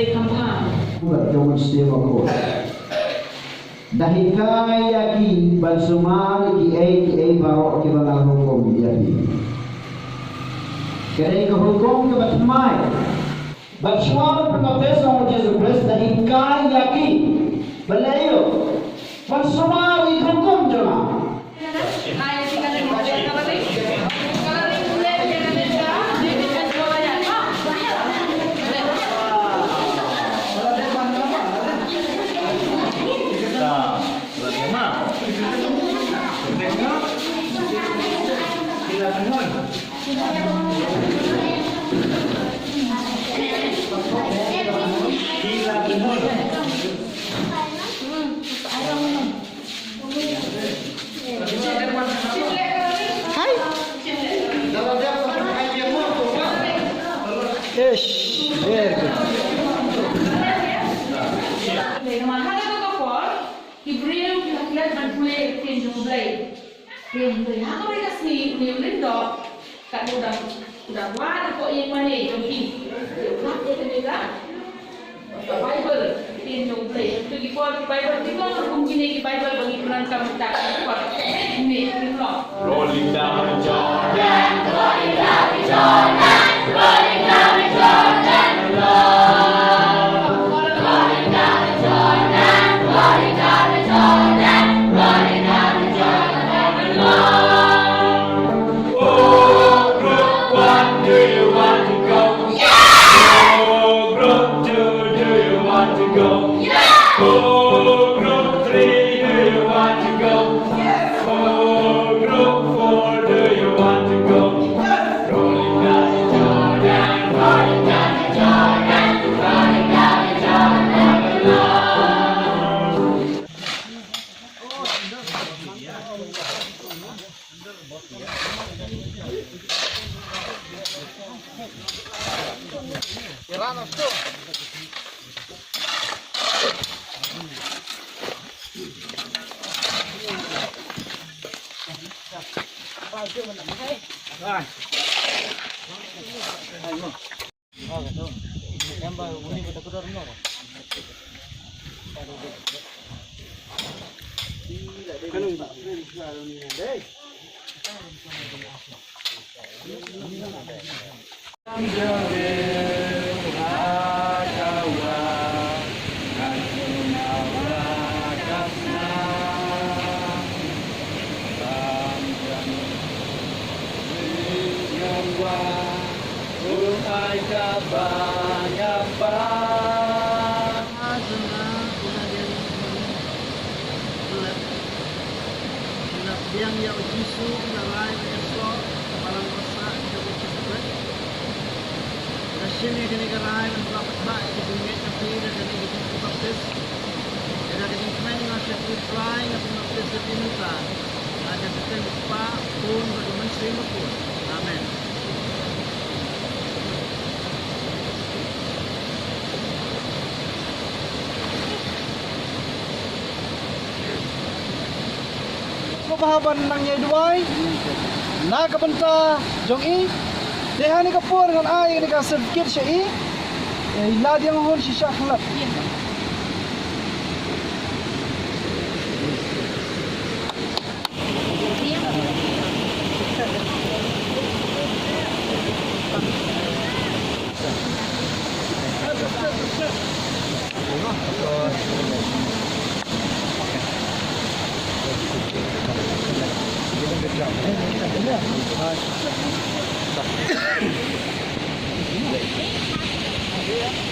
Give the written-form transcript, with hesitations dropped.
Pray kampang. Buat jom istimewa ko. Dahil kaya ki bansumari ki ay baro ki bangal hukum jadi. Kaya ka hukum ka batmay. Bansumari pengapes ng Jesus Christ dahil kaya ki balayo. Bansumari hukum jama. Ay, tingnan mo siya kapatid. Kalaring ulit kaya natin siya. David at Goliath. Hai. Yes. Very good. Mahalaga ka po, Hebreo kinakilala ng kulay tinjong blay. Tinjong ako rin kasi niulit do, udah wala po yung mani, yung kin. Udah ito nila. Bible, tinjong blay. Jadi po ang Bible, di ba kung ginigi Bible bagi penangkap tak po. Ini lo. Rolling down the Jordan, Rolling down the Jordan, rolling down the Jordan, rolling down the Jordan, rolling down the Jordan, rolling down the Jordan, Oh, group one, do you want to go? Oh, group two, do you want to go? Oh, group three, do you want to go? Oh, group four, do you want to go? Rolling down the Jordan, rolling down the Jordan, rolling down the Jordan, Yang ya ujisu narai meso malam rasa jadi cepat. Rasanya kini kerai mendapat baik di dunia tapi dan jadi itu baptis. Jadi ini kemarin masih flying atau baptis di muka. Ada kita lupa pun bagaimana sering pun. Amin. Pahaban nang nyai duai na kabanta jong i deha ni kapur ngan ai ni ka sedikit syai ila dia mohon sisa khalat Yeah.